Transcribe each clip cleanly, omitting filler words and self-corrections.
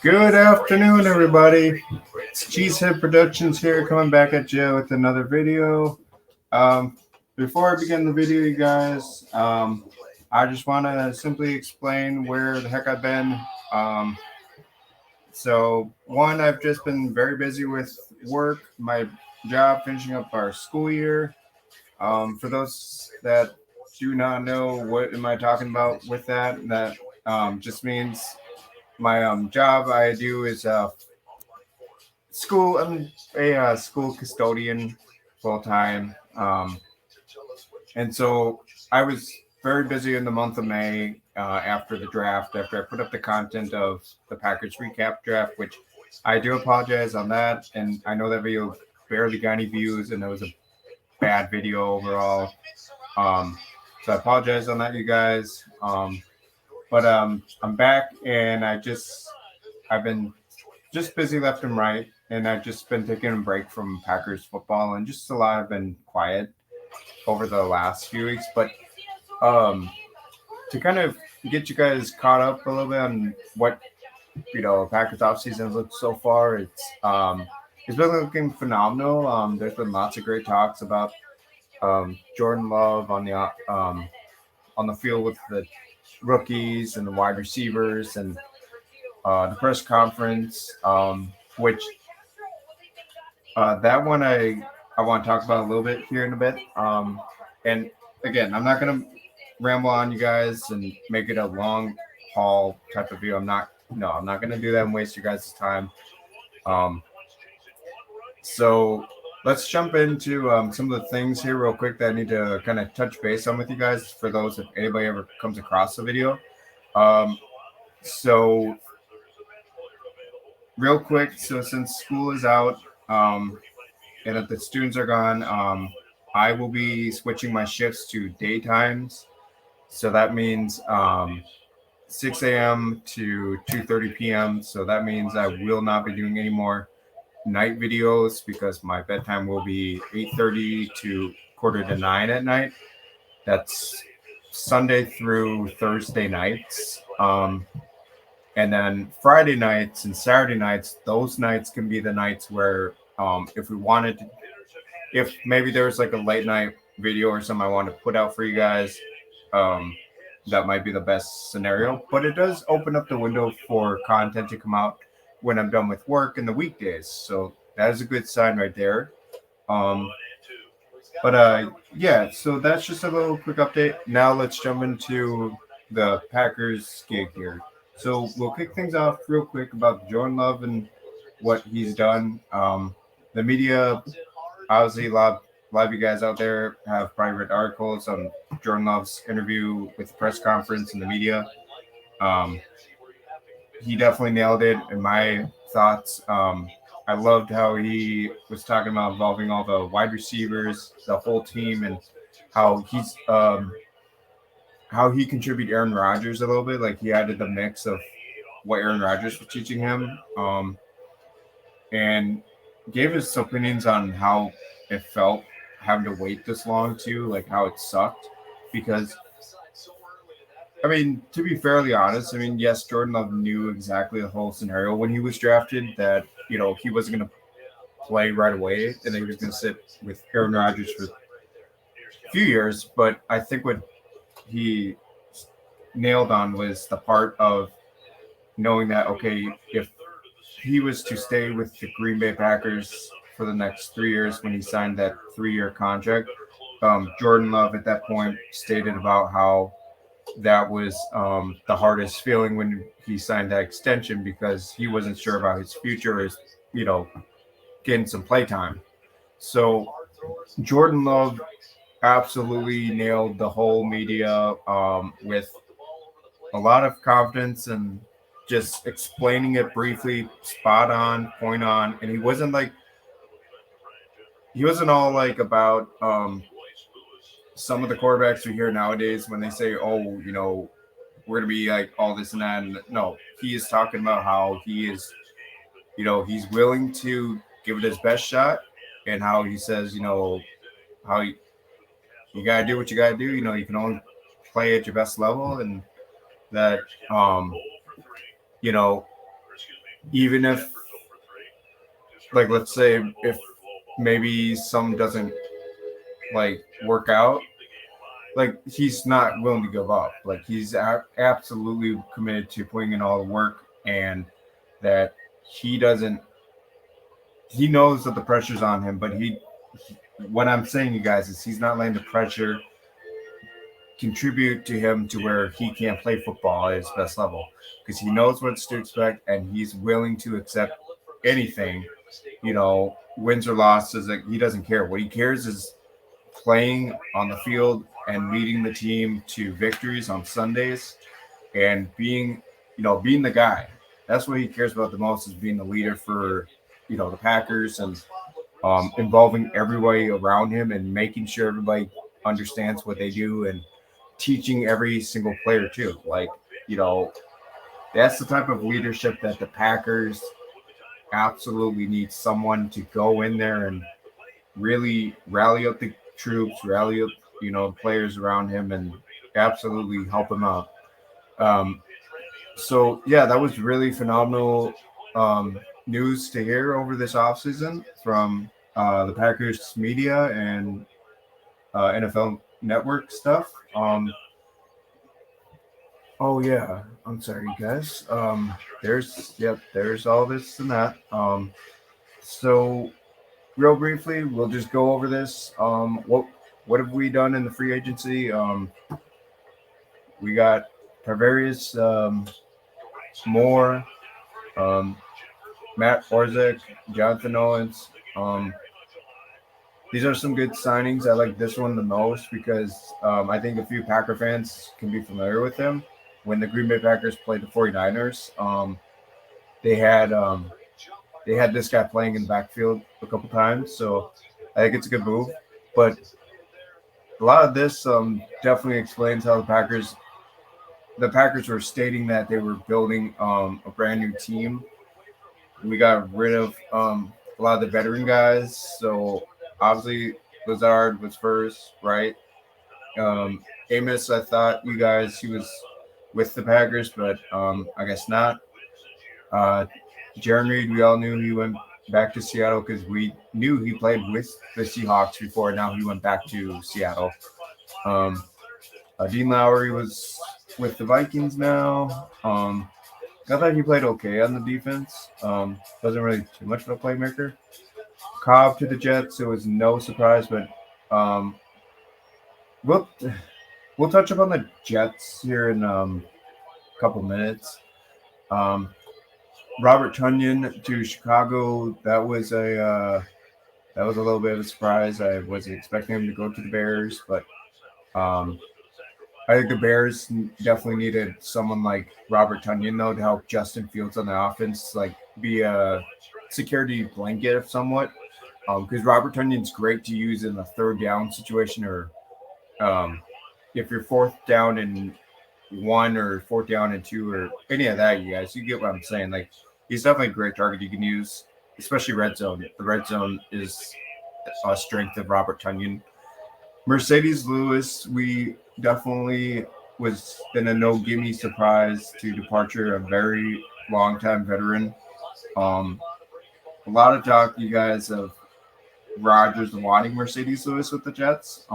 Good afternoon, everybody. It's Cheesehead Productions here, coming back at you with another video. Um, Before I begin the video, you guys, I just want to simply explain where the heck I've been. Um, one, I've just been very busy with work, my job, finishing up our school year. For those that do not know, what am I talking about with that? That just means my job I do is school. I'm a school custodian full time, and so I was very busy in the month of May after the draft. After I put up the content of the Packers recap draft, which I do apologize on that, and I know that video barely got any views, and it was a bad video overall. Um, so I apologize on that, you guys. But I'm back, and I've been just busy left and right, and I've just been taking a break from Packers football, and just a lot have been quiet over the last few weeks. But um, to kind of get you guys caught up a little bit on what Packers offseason looks so far, it's been looking phenomenal. There's been lots of great talks about Jordan Love on the field with the rookies and the wide receivers and the press conference, which that one I want to talk about a little bit here in a bit. And again, I'm not gonna ramble on you guys and make it a long haul type of video. I'm not gonna do that and waste your guys' time. Um, so let's jump into some of the things here real quick that I need to kind of touch base on with you guys for those if anybody ever comes across the video. Um, so real quick, so since school is out, and if the students are gone, I will be switching my shifts to daytimes. So that means 6 a.m. to 2:30 p.m. So that means I will not be doing any more night videos because my bedtime will be 8:30 to quarter to 9 at night. That's Sunday through Thursday nights. And then Friday nights and Saturday nights, those nights can be the nights where if we wanted to, if maybe there was like a late night video or something I wanted to put out for you guys, um, that might be the best scenario. But it does open up the window for content to come out when I'm done with work in the weekdays. So that is a good sign right there. Um, but yeah, so that's just a little quick update. Now let's jump into the Packers gig here. So we'll kick things off real quick about Jordan Love and what he's done. The media, obviously, a lot of you guys out there have probably read articles on Jordan Love's interview with the press conference and the media. Um, he definitely nailed it in my thoughts. I loved how he was talking about involving all the wide receivers, the whole team, and how how he contributed Aaron Rodgers a little bit. Like he added the mix of what Aaron Rodgers was teaching him, and gave his opinions on how it felt having to wait this long too, like how it sucked. Because I mean, to be fairly honest, I mean, yes, Jordan Love knew exactly the whole scenario when he was drafted that he wasn't going to play right away and he was going to sit with Aaron Rodgers for a few years. But I think what he nailed on was the part of knowing that, okay, if he was to stay with the Green Bay Packers for the next 3 years when he signed that 3-year contract, Jordan Love at that point stated about how that was the hardest feeling when he signed that extension because he wasn't sure about his future as, getting some play time. So Jordan Love absolutely nailed the whole media with a lot of confidence and just explaining it briefly, spot on, point on. And he wasn't all like about some of the quarterbacks we hear nowadays when they say, oh, we're going to be like all this and that. And no, he is talking about how he is, he's willing to give it his best shot and how he says, how you got to do what you got to do. You can only play at your best level and that, you know, even if, like, let's say if maybe some doesn't like work out, like he's not willing to give up. Like he's absolutely committed to putting in all the work, and that he doesn't. He knows that the pressure's on him, but what I'm saying, you guys, is he's not letting the pressure contribute to him to where he can't play football at his best level because he knows what to expect and he's willing to accept anything, wins or losses. Like, he doesn't care. What he cares is playing on the field and leading the team to victories on Sundays and being the guy. That's what he cares about the most, is being the leader for, the Packers, and involving everybody around him and making sure everybody understands what they do and teaching every single player too. Like, you know, that's the type of leadership that the Packers absolutely need, someone to go in there and really rally up the troops, rally up, players around him and absolutely help him out. Um, so yeah, that was really phenomenal news to hear over this offseason from the Packers media and NFL Network stuff. Oh yeah, I'm sorry, guys. There's all this and that. So real briefly, we'll just go over this. What have we done in the free agency? We got Tarvarius Moore, um, Matt Orzek, Jonathan Owens. These are some good signings. I like this one the most because I think a few Packer fans can be familiar with him. When the Green Bay Packers played the 49ers, they had um, they had this guy playing in the backfield a couple times. So I think it's a good move. But a lot of this definitely explains how the Packers were stating that they were building a brand new team. We got rid of a lot of the veteran guys. So obviously Lazard was first, right? Amos, I thought he was with the Packers, but I guess not. Uh, Jaron Reed, we all knew he went back to Seattle because we knew he played with the Seahawks before. Now he went back to Seattle. Um, Dean Lowry was with the Vikings now. I thought he played okay on the defense. Wasn't really too much of a playmaker. Cobb to the Jets. It was no surprise, but um, we'll we'll touch upon the Jets here in a couple minutes. Um, Robert Tunyon to Chicago. That was a little bit of a surprise. I wasn't expecting him to go to the Bears, but um, I think the Bears definitely needed someone like Robert Tunyon though to help Justin Fields on the offense, like be a security blanket of somewhat. Because Robert Tunyon's great to use in a third down situation, or um, if you're fourth down and one or fourth down and two or any of that, you guys, you get what I'm saying. Like he's definitely a great target you can use, especially red zone. The red zone is a strength of Robert Tunyon. Mercedes Lewis, we definitely was been a no gimme surprise to departure, a very long time veteran. Um, a lot of talk, you guys, of Rodgers wanting Mercedes Lewis with the Jets.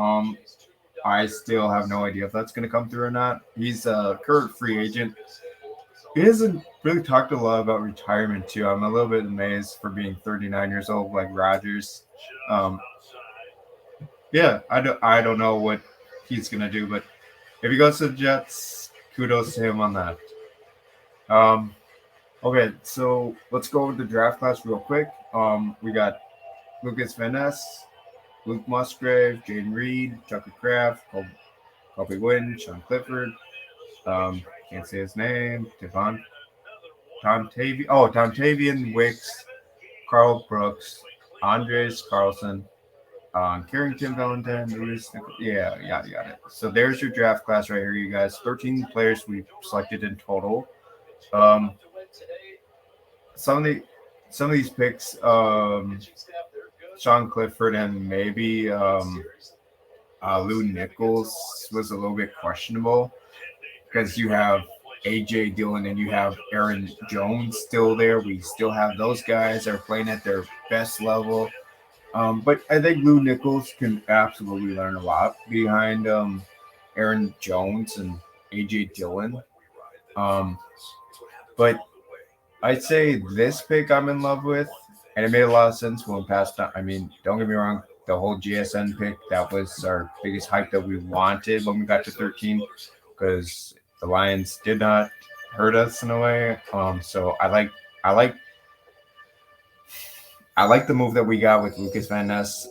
I still have no idea if that's going to come through or not. He's a current free agent. He hasn't really talked a lot about retirement too. I'm a little bit amazed for being 39 years old, like Rodgers. Um, yeah, I don't know what he's going to do, but if he goes to the Jets, kudos to him on that. Um, okay, so let's go over the draft class real quick. We got Lucas Van Ness, Luke Musgrave, Jaden Reed, Tucker Kraft, Colby Wynn, Sean Clifford. Can't say his name. Tom Tavian Wicks, Carl Brooks, Andres Carlson, Carrington Valentine, Lewis. Yeah, yada yada. So there's your draft class right here, you guys. 13 players we selected in total. Um, some of the some of these picks, Sean Clifford and maybe Lou Nichols was a little bit questionable because you have AJ Dillon and you have Aaron Jones still there. We still have those guys that are playing at their best level. But I think Lou Nichols can absolutely learn a lot behind Aaron Jones and AJ Dillon. Um, but I'd say this pick I'm in love with, and it made a lot of sense when past time. I mean, don't get me wrong, the whole GSN pick, that was our biggest hype that we wanted when we got to 13, because the Lions did not hurt us in a way. So I like I like the move that we got with Lucas Van Ness.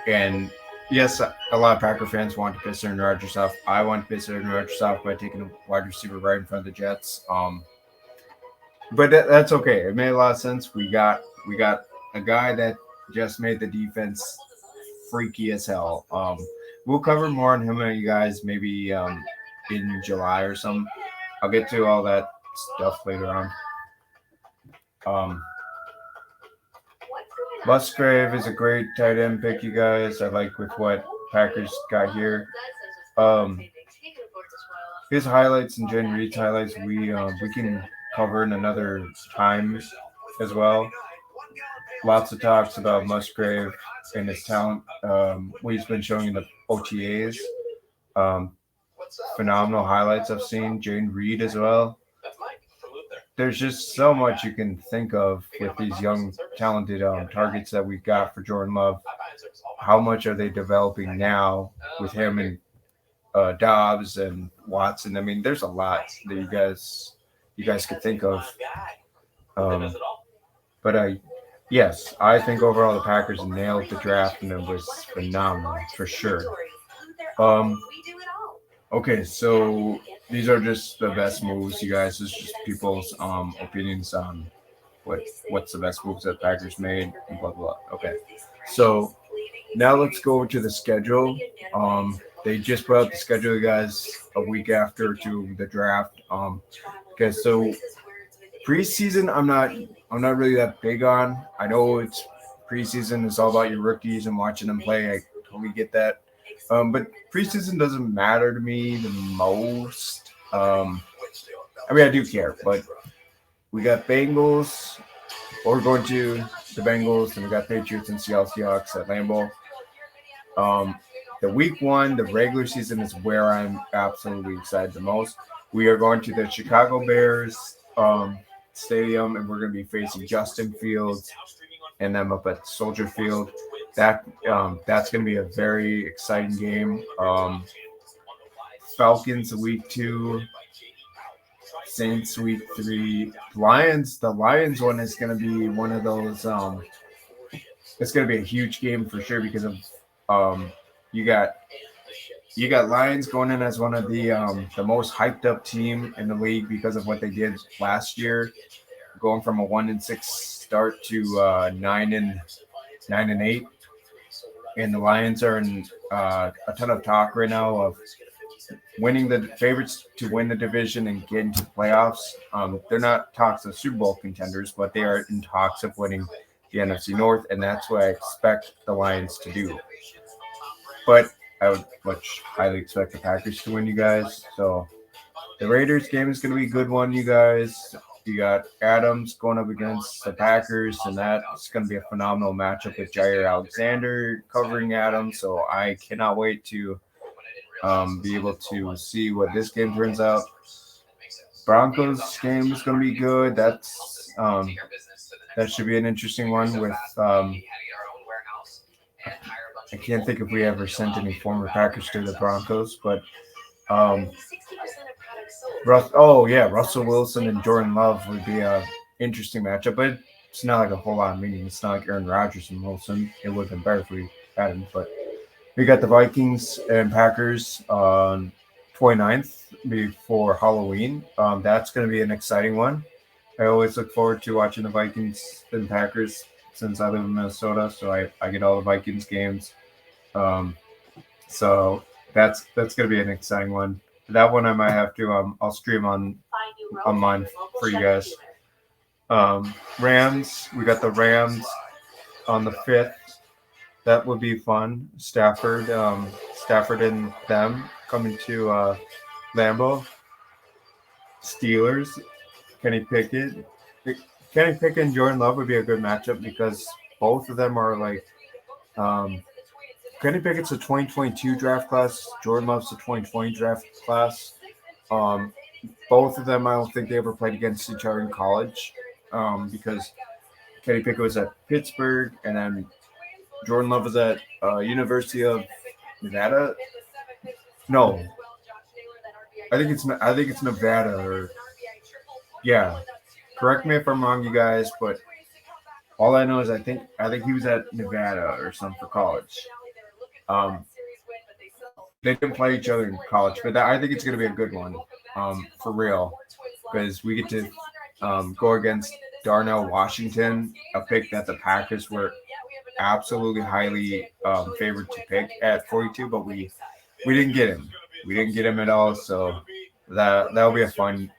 And yes, a lot of Packer fans want to piss Aaron Rodgers off. I want to piss Aaron Rodgers off by taking a wide receiver right in front of the Jets. But that's okay. It made a lot of sense. We got a guy that just made the defense freaky as hell. We'll cover more on him and you guys maybe in July or something. I'll get to all that stuff later on. Musgrave is a great tight end pick, you guys. I like with what Packers got here. His highlights and Jen Reed's highlights we can cover in another time as well. Lots of talks about Musgrave and his talent. What he's been showing in the OTAs. Phenomenal highlights I've seen. Jane Reed as well. There's just so much you can think of with these young, talented targets that we've got for Jordan Love. How much are they developing now with him and Dobbs and Watson? I mean, there's a lot that you guys could think of. But yes, I think overall the Packers nailed the draft and it was phenomenal for sure. Okay, so these are just the best moves, you guys. It's just people's opinions on what's the best moves that Packers made and blah blah. Okay, so now let's go over to the schedule. They just put out the schedule, you guys, a week after to the draft. Okay, so preseason, I'm not really that big on. I know it's preseason. It's all about your rookies and watching them play. I totally get that. But preseason doesn't matter to me the most. I mean, I do care, but we got Bengals. We're going to the Bengals, and we got Patriots and Seattle Seahawks at Lambeau. The week one, the regular season is where I'm absolutely excited the most. We are going to the Chicago Bears stadium, and we're going to be facing Justin Fields and them up at Soldier Field. That's going to be a very exciting game. Falcons week 2, Saints week 3, Lions. The Lions one is going to be one of those. It's going to be a huge game for sure because of you got Lions going in as one of the most hyped up team in the league because of what they did last year, going from a 1-6 start to 9-8. And the Lions are in a ton of talk right now of winning the favorites to win the division and get into the playoffs. They're not talks of Super Bowl contenders, but they are in talks of winning the NFC North, and that's what I expect the Lions to do. But I would much highly expect the Packers to win, you guys. So the Raiders game is going to be a good one, you guys. You got Adams going up against the Packers, and that's going to be a phenomenal matchup with Jair Alexander covering Adams. So I cannot wait to be able to see what this game turns out. Broncos game is going to be good. That should be an interesting one with I can't think if we ever sent any former Packers to the Broncos, but Russell Wilson and Jordan Love would be a interesting matchup, but it's not like a whole lot of meaning. It's not like Aaron Rodgers and Wilson. It would have been better if we had him, but we got the Vikings and Packers on 29th before Halloween. That's going to be an exciting one. I always look forward to watching the Vikings and Packers since I live in Minnesota, so I get all the Vikings games. So that's going to be an exciting one. That one I might have to I'll stream on mine for you guys. Rams, we got the Rams on the 5th. That would be fun. Stafford and them coming to Lambeau, Steelers, Kenny Pickett. Kenny Pickett and Jordan Love would be a good matchup because both of them are like um, Kenny Pickett's a 2022 draft class. Jordan Love's a 2020 draft class. Um, Both of them, I don't think they ever played against each other in college because Kenny Pickett was at Pittsburgh, and then Jordan Love was at University of Nevada. No, I think it's Nevada or yeah. Correct me if I'm wrong, you guys, but all I know is I think he was at Nevada or something for college. Um, they didn't play each other in college, but I think it's going to be a good one for real because we get to go against Darnell Washington, a pick that the Packers were absolutely highly favored to pick at 42, but we didn't get him. We didn't get him at all, so that'll be a fun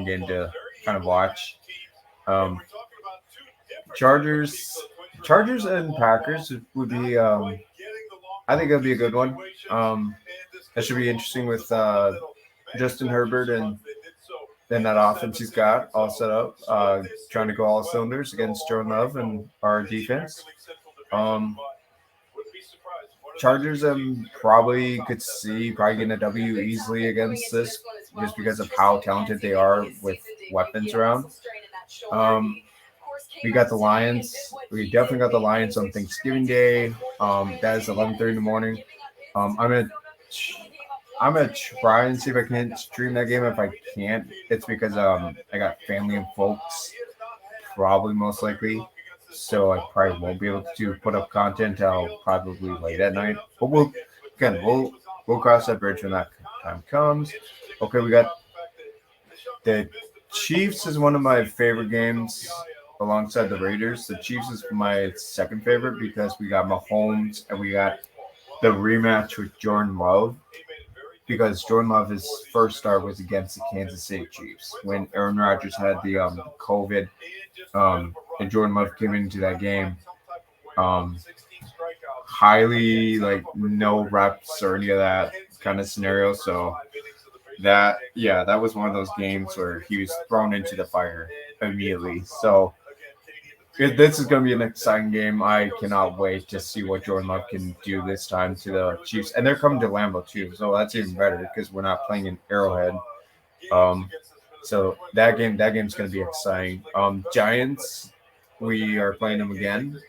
game to kind of watch. Um, Chargers, Chargers and Packers would be. I think it'll be a good one. That should be interesting with Justin Herbert and then that offense he's got all set up, trying to go all cylinders against Jordan Love and our defense. Um, Chargers probably could see probably getting a W easily against this just because of how talented they are with weapons around. Um, we got the Lions. We definitely got the Lions on Thanksgiving Day. That is 11:30 in the morning. I'm gonna try and see if I can stream that game. If I can't, it's because I got family and folks, probably most likely. So I probably won't be able to put up content until probably late at night. But we'll cross that bridge when that time comes. Okay, we got the Chiefs is one of my favorite games alongside the Raiders. The Chiefs is my second favorite because we got Mahomes and we got the rematch with Jordan Love because Jordan Love, his first start was against the Kansas City Chiefs when Aaron Rodgers had the COVID, and Jordan Love came into that game highly like no reps or any of that kind of scenario. So that was one of those games where he was thrown into the fire immediately. So this is going to be an exciting game. I cannot wait to see what Jordan Love can do this time to the Chiefs. And they're coming to Lambeau too, so that's even better because we're not playing in Arrowhead. So that game's going to be exciting. Giants, we are playing them again.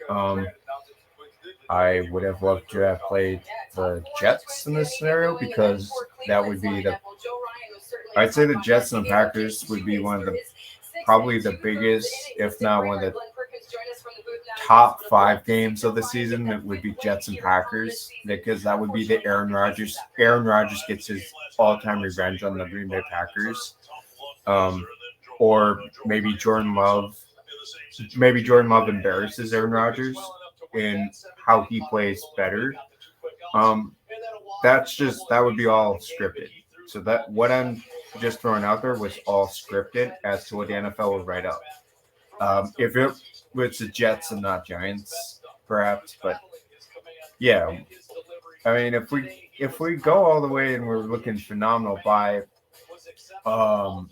I would have loved to have played the Jets in this scenario because that would be I'd say the Jets and the Packers would be one of the probably the biggest, if not one of the top 5 games of the season. It would be Jets and Packers because that would be the Aaron Rodgers. Aaron Rodgers gets his all-time revenge on the Green Bay Packers, or maybe Jordan Love. Maybe Jordan Love embarrasses Aaron Rodgers in how he plays better. That would be all scripted. So that what I'm just throwing out there was all scripted as to what the NFL would write up. If it was the Jets and not Giants, perhaps, but yeah, I mean, if we go all the way and we're looking phenomenal by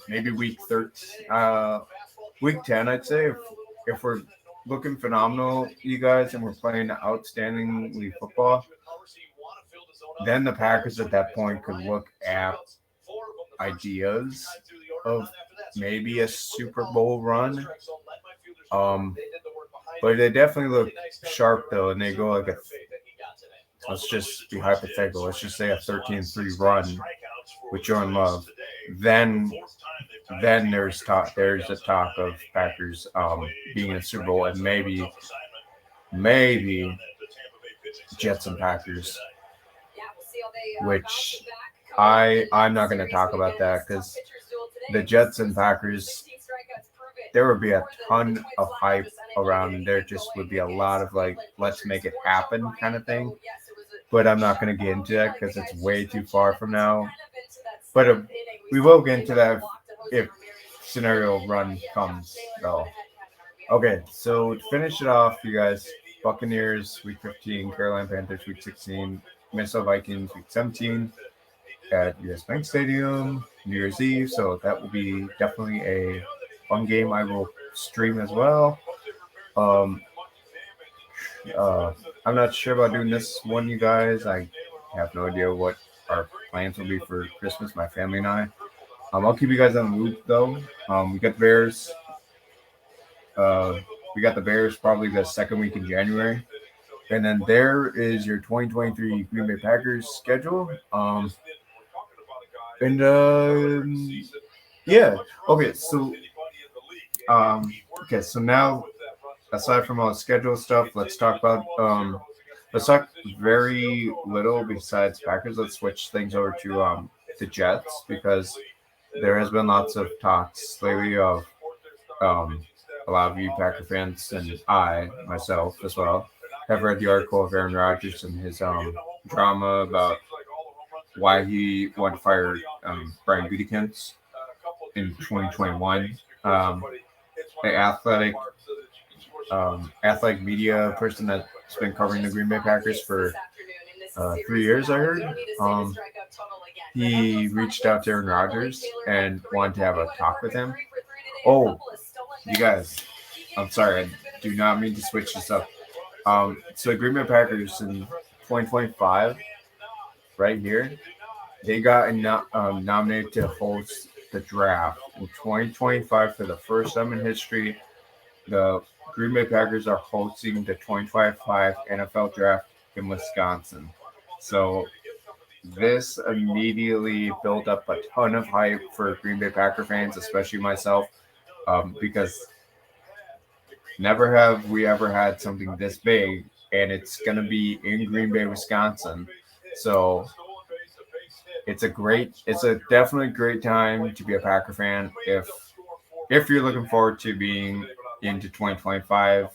maybe week 10, I'd say if we're looking phenomenal, you guys, and we're playing outstandingly football, then the Packers at that point could look at ideas of maybe a Super Bowl run. But they definitely look sharp though, and they go like let's just be hypothetical. Let's just say a 13-3 run with Jordan Love. Then there's a talk of Packers being in a Super Bowl and maybe Jets and Packers, which I'm not going to talk about that because the Jets and Packers, there would be a ton of hype around. There just would be a lot of like, let's make it happen kind of thing. But I'm not going to get into that because it's way too far from now. But we will get into that if scenario run comes, though. Okay, so to finish it off, you guys, Buccaneers week 15, Carolina Panthers week 16, Minnesota Vikings week 17. at US Bank Stadium New Year's Eve, so that will be definitely a fun game. I will stream as well. Um, uh, I'm not sure about doing this one, you guys. I have no idea what our plans will be for Christmas, my family and I. I'll keep you guys on the loop though. We got the Bears. Uh, we got the Bears probably the second week in January. And then there is your 2023 Green Bay Packers schedule. And yeah, okay. Um, so now aside from all the schedule stuff, let's talk very little besides Packers. Let's switch things over to the Jets because there has been lots of talks lately of um a lot of you Packer fans and I myself as well have read the article of Aaron Rodgers and his drama about why he wanted to fire Brian Gutekunst in 2021. The athletic media person that's been covering the Green Bay Packers for 3 years, I heard. He reached out to Aaron Rodgers and wanted to have a talk with him. Oh, you guys, I'm sorry, I do not mean to switch this up. So the Green Bay Packers in 2025, right here, they got nominated to host the draft in 2025 for the first time in history. The Green Bay Packers are hosting the 2025 NFL Draft in Wisconsin. So this immediately built up a ton of hype for Green Bay Packer fans, especially myself, because never have we ever had something this big, and it's going to be in Green Bay, Wisconsin. So it's a definitely great time to be a Packer fan if you're looking forward to being into 2025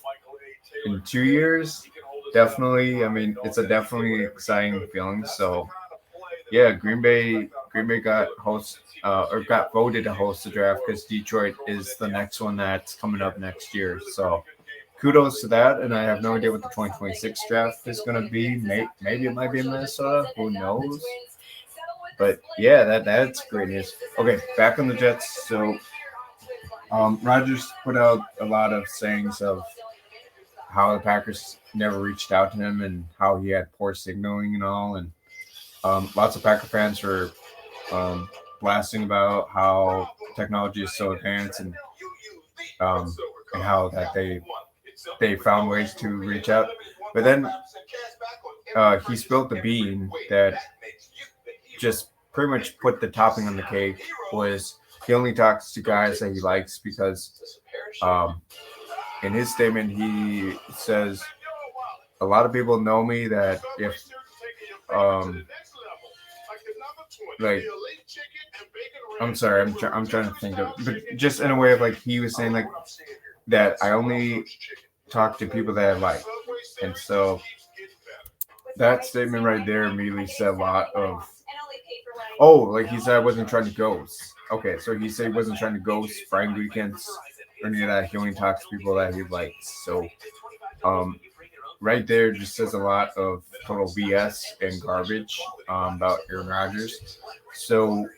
in 2 years. Definitely, I mean, it's a definitely exciting feeling. So yeah, Green Bay got voted to host the draft because Detroit is the next one that's coming up next year. So kudos to that. And I have no idea what the 2026 draft is going to be. Maybe it might be in Minnesota. Who knows? But yeah, that's great news. Okay, back on the Jets. So Rodgers put out a lot of sayings of how the Packers never reached out to him and how he had poor signaling and all. And lots of Packer fans were blasting about how technology is so advanced and how that they found ways to reach out. But then he spilled the bean that just pretty much put the topping on the cake. Was he only talks to guys that he likes because in his statement he says a lot of people know me that if like I'm sorry, I'm trying to think of, but just in a way of like he was saying like that I only talk to people that I like, and so that statement right there immediately said a lot of like he said I wasn't trying to ghost. Okay, so he said he wasn't trying to ghost Brian Gutekunst or any of that. He only talks to people that he likes. So right there just says a lot of total BS and garbage about Aaron Rodgers. So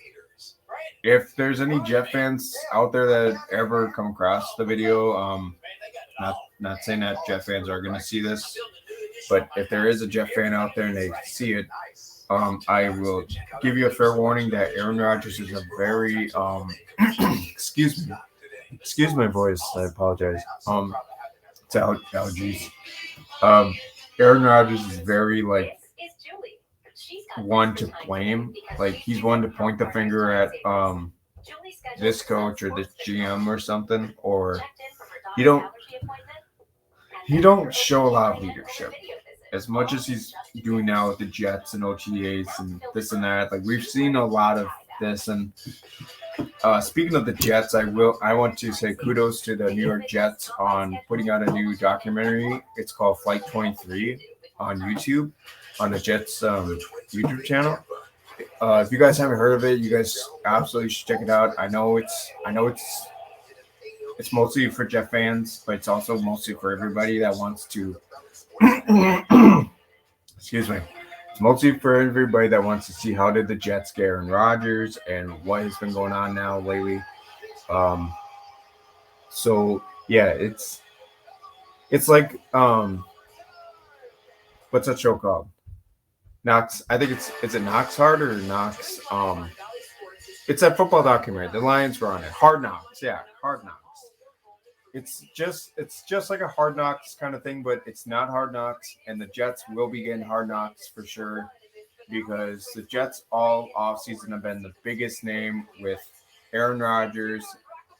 if there's any Jet fans out there that ever come across the video, not saying that Jet fans are going to see this, but if there is a Jet fan out there and they see it, I will give you a fair warning that Aaron Rodgers is a very excuse my voice. I apologize. It's allergies. Aaron Rodgers is very like one to blame. Like he's one to point the finger at this coach or this GM or something, or he don't show a lot of leadership as much as he's doing now with the Jets and OTAs and this and that. Like we've seen a lot of this. And speaking of the Jets, I want to say kudos to the New York Jets on putting out a new documentary. It's called Flight 23 on YouTube, on the Jets YouTube channel. If you guys haven't heard of it, you guys absolutely should check it out. I know it's mostly for Jet fans, but it's also mostly for everybody that wants to excuse me, It's mostly for everybody that wants to see how did the Jets get Aaron Rodgers and what has been going on now lately. Um, so yeah, it's like what's that show called? Knox. I think it's a Knox Hard or Knox. It's that football documentary. The Lions were on it. Hard Knocks. Yeah, Hard Knocks. It's just like a Hard Knocks kind of thing, but it's not Hard Knocks, and the Jets will be getting Hard Knocks for sure because the Jets all offseason have been the biggest name with Aaron Rodgers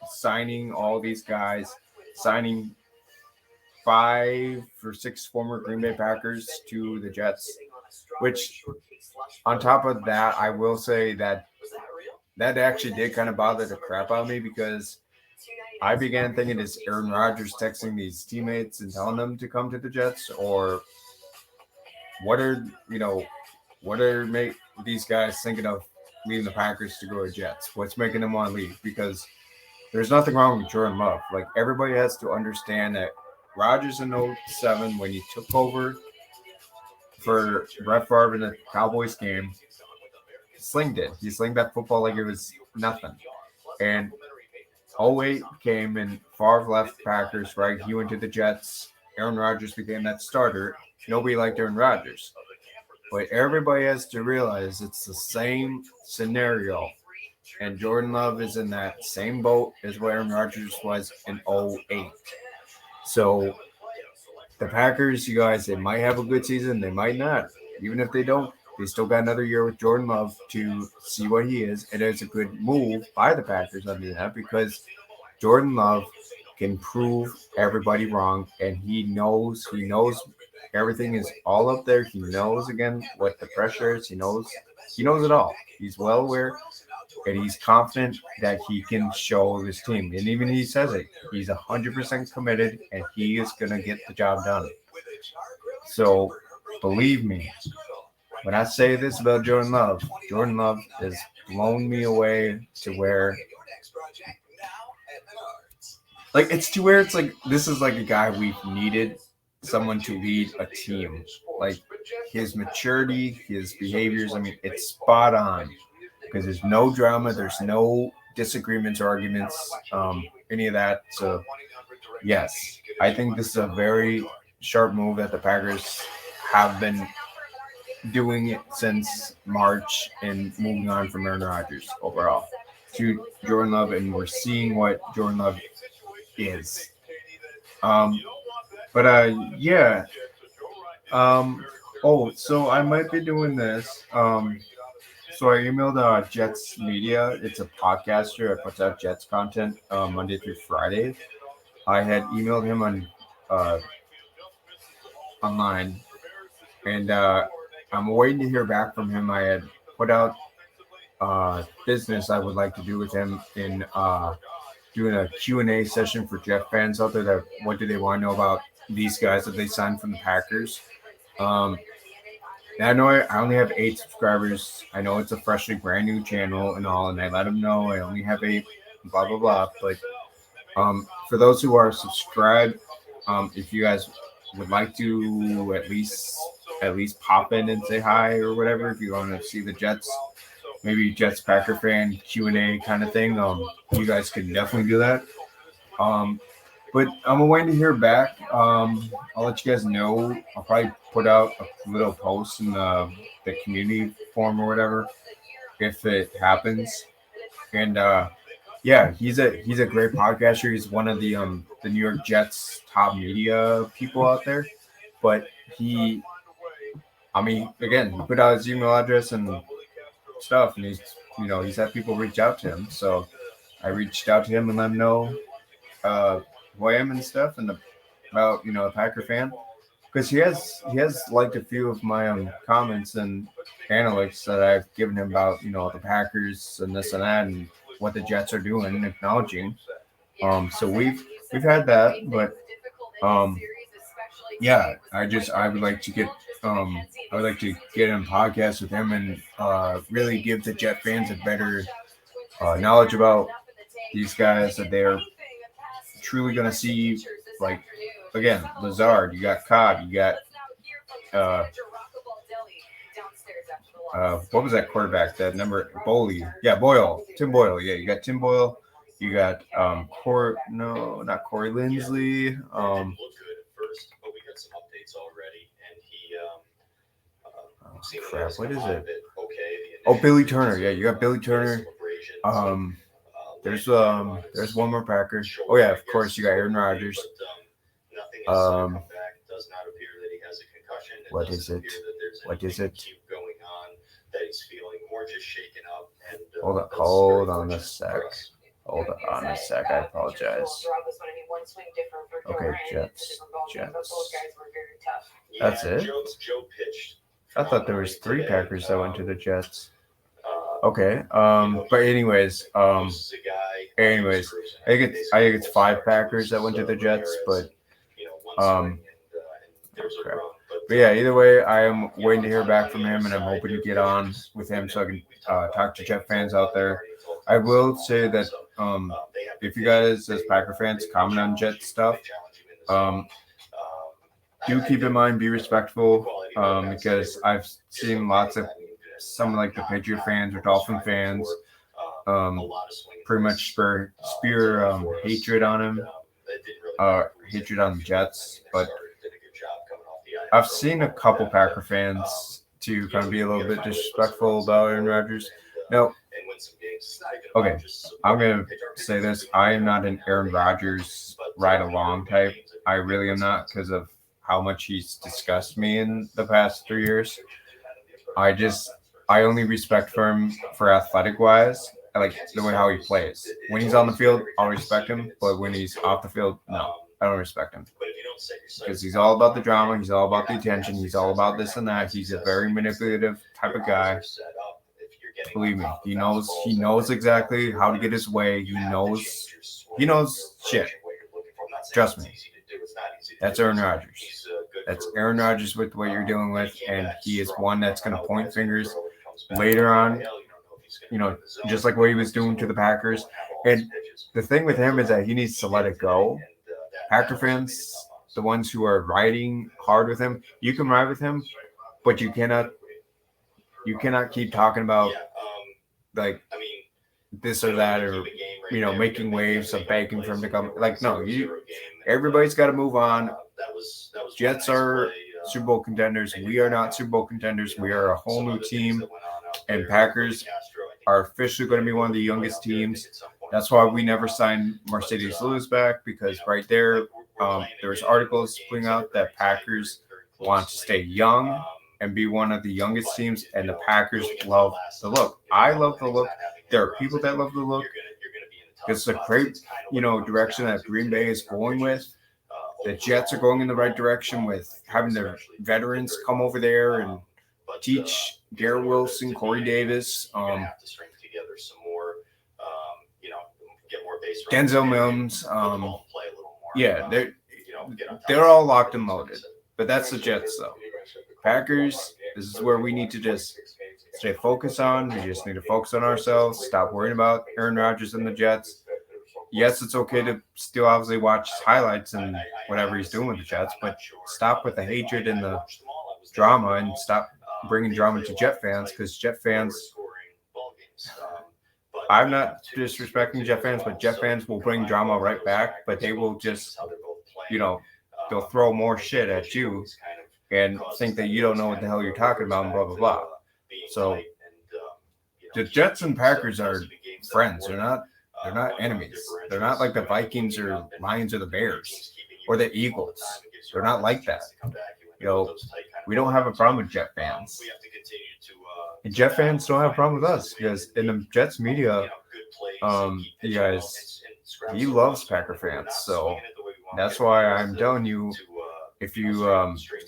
signing all these guys, signing 5 or 6 former Green Bay Packers to the Jets, which on top of that, I will say that actually did kind of bother the crap out of me because I began thinking, is Aaron Rodgers texting these teammates and telling them to come to the Jets, or what are what are make these guys thinking of leaving the Packers to go to Jets? What's making them want to leave? Because there's nothing wrong with Jordan Love. Like everybody has to understand that Rodgers in '07 when he took over for Brett Favre in the Cowboys game, slinged it. He slinged that football like it was nothing. And '08 came and Favre left Packers, right? He went to the Jets. Aaron Rodgers became that starter. Nobody liked Aaron Rodgers. But everybody has to realize it's the same scenario. And Jordan Love is in that same boat as where Aaron Rodgers was in '08. So the Packers, you guys, they might have a good season. They might not. Even if they don't, they still got another year with Jordan Love to see what he is. And it's a good move by the Packers under that because Jordan Love can prove everybody wrong, and he knows everything is all up there. He knows again what the pressure is. He knows it all. He's well aware, and he's confident that he can show his team. And even he says it, he's 100% committed, and he is gonna get the job done. So believe me, when I say this about Jordan Love has blown me away to where like it's to where it's like this is like a guy we've needed someone to lead a team. Like his maturity, his behaviors, I mean, it's spot on because there's no drama, there's no disagreements or arguments, any of that. So yes, I think this is a very sharp move that the Packers have been doing it since March and moving on from Aaron Rodgers overall to Jordan Love, and we're seeing what Jordan Love is. Um, but yeah. Oh, so I might be doing this. So I emailed Jets Media. It's a podcaster that puts out Jets content Monday through Friday. I had emailed him on uh, online, and I'm waiting to hear back from him. I had put out business I would like to do with him in doing a Q&A session for Jet fans out there that what do they want to know about these guys that they signed from the Packers. Um, and I know I only have 8 subscribers. I know it's a freshly brand new channel and all, and I let them know I only have 8, blah, blah, blah. But for those who are subscribed, if you guys would like to at least pop in and say hi or whatever, if you want to see the Jets, maybe Jets Packer fan Q&A kind of thing, you guys can definitely do that. But I'm waiting to hear back. I'll let you guys know. I'll probably put out a little post in the community forum or whatever if it happens. And yeah, he's a great podcaster. He's one of the New York Jets top media people out there. But I mean, again, he put out his email address and stuff, and he's had people reach out to him. So I reached out to him and let him know who I am and stuff, and about a Packer fan, because he has liked a few of my comments and analytics that I've given him about the Packers and this and that and what the Jets are doing and acknowledging. So we've had that, but yeah, I would like to get in podcast with him and really give the Jet fans a better knowledge about these guys that they're truly going to see. Like again, Lazard, you got Cobb, you got uh, what was that quarterback? That number Boley. Yeah, Boyle. Tim Boyle. Yeah, you got Tim Boyle. You got not Corey Linsley. Oh, crap. What is it? Oh, Billy Turner. Yeah, you got Billy Turner. There's one more Packer. Oh yeah, of course you got Aaron Rodgers. What is it? What is it? Hold on a sec. Hold on a sec. I apologize. Okay, Jets. That's it. I thought there was 3 Packers that went to the Jets. Okay. But anyways, I think it's 5 Packers that went to the Jets, but crap. But yeah, either way, I am waiting to hear back from him, and I'm hoping to get on with him so I can talk to Jet fans out there. I will say that if you guys, as Packer fans, comment on Jet stuff, do keep in mind, be respectful, because I've seen lots of some like the Patriot fans or Dolphin fans pretty much spear hatred on him, hatred on the Jets, but I've seen a couple Packer fans to kind of be a little bit disrespectful about Aaron Rodgers. Now, okay, I'm going to say this. I am not an Aaron Rodgers ride-along type. I really am not, because of how much he's disgusted me in the past 3 years. I only respect for him for athletic-wise, like the way how he plays. When he's on the field, I'll respect him, but when he's off the field, no, I don't respect him. Because he's all about the drama, he's all about the attention, he's all about this and that. He's a very manipulative type of guy. Believe me, he knows exactly how to get his way. He knows shit. Trust me. That's Aaron Rodgers. That's Aaron Rodgers with what you're dealing with, and he is one that's going to point fingers later on, just like what he was doing to the Packers. And the thing with him is that he needs to let it go. Packer fans, the ones who are riding hard with him, you can ride with him, but you cannot keep talking about like this or that, or making waves of begging for him to come. Like, no, everybody's got to move on. Jets are Super Bowl contenders. We are not Super Bowl contenders. We are a whole new team, and Packers are officially going to be one of the youngest teams. That's why we never signed Mercedes Lewis back, because right there, there's articles putting out that Packers want to stay young and be one of the youngest teams, and the Packers love the look. I love the look. There are people that love the look. It's a great, direction that Green Bay is going with. The Jets are going in the right direction with having their veterans come over there and teach Garrett Wilson, Corey Davis, Denzel Mims. They're all locked and loaded. But that's the Jets, though. Packers, this is where we need to just stay focused on. We just need to focus on ourselves. Stop worrying about Aaron Rodgers and the Jets. Yes, it's okay to still obviously watch his highlights and whatever he's doing with the Jets, but stop with the hatred and the drama, and stop bringing drama to Jet fans, because Jet fans, I'm not disrespecting Jet fans, but Jet fans will bring drama right back, but they will just, they'll throw more shit at you and think that you don't know what the hell you're talking about and blah, blah, blah. So the Jets and Packers are friends. They're not enemies. They're not like the Vikings or Lions or the Bears or the Eagles. They're not like that. We don't have a problem with Jet fans. And Jet fans don't have a problem with us, because in the Jets media, you guys, he loves Packer fans. So that's why I'm telling you, if you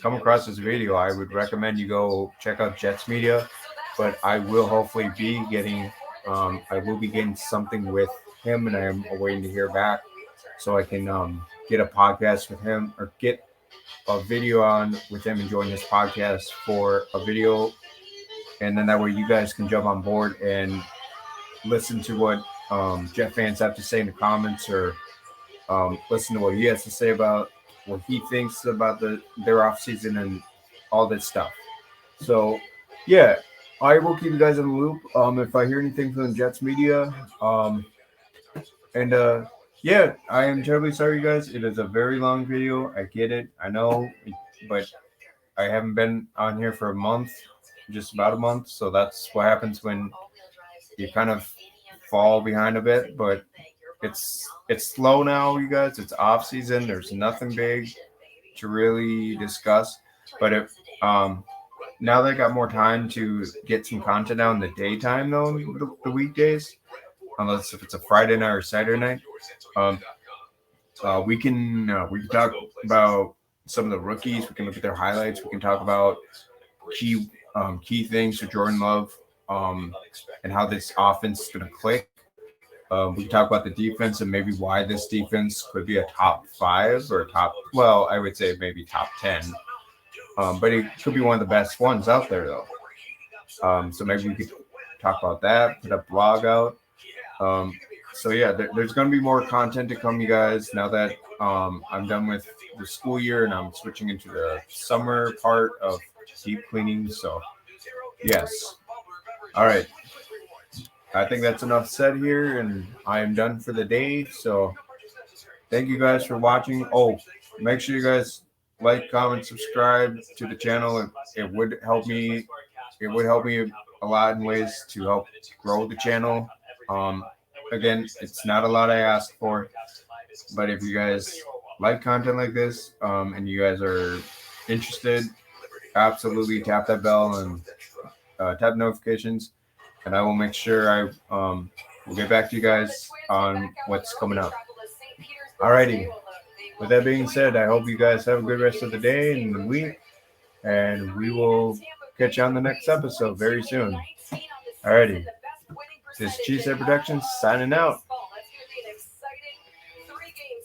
come across this video, I would recommend you go check out Jets media. But I will hopefully be getting something with him, and I am waiting to hear back so I can get a podcast with him, or get a video on with him and join his podcast for a video, and then that way you guys can jump on board and listen to what Jet fans have to say in the comments, or listen to what he has to say about what he thinks about their offseason and all that stuff. So yeah, I will keep you guys in the loop. If I hear anything from the Jets media, and yeah, I am terribly sorry, you guys. It is a very long video. I get it. I know, but I haven't been on here for a month, just about a month. So that's what happens when you kind of fall behind a bit. But it's slow now, you guys. It's off season. There's nothing big to really discuss. But if now that I got more time to get some content out in the daytime, though, the weekdays, unless if it's a Friday night or Saturday night, um, we can talk about some of the rookies. We can look at their highlights. We can talk about key things for Jordan Love, and how this offense is going to click. We can talk about the defense and maybe why this defense could be a top five or a top. Well, I would say maybe top 10. But it could be one of the best ones out there, though. So maybe we could talk about that. Put a blog out. Um, so yeah, there's going to be more content to come, you guys. Now that I'm done with the school year and I'm switching into the summer part of deep cleaning. So yes, all right. I think that's enough said here, and I am done for the day. So thank you guys for watching. Oh, make sure you guys like, comment, subscribe to the channel. It would help me. It would help me a lot in ways to help grow the channel. Um, Again, it's not a lot I ask for, but if you guys like content like this, and you guys are interested, absolutely tap that bell and tap notifications, and I will make sure I will get back to you guys on what's coming up. Alrighty. With that being said, I hope you guys have a good rest of the day and the week, and we will catch you on the next episode very soon. Alrighty. This is Cheesehead Productions signing out.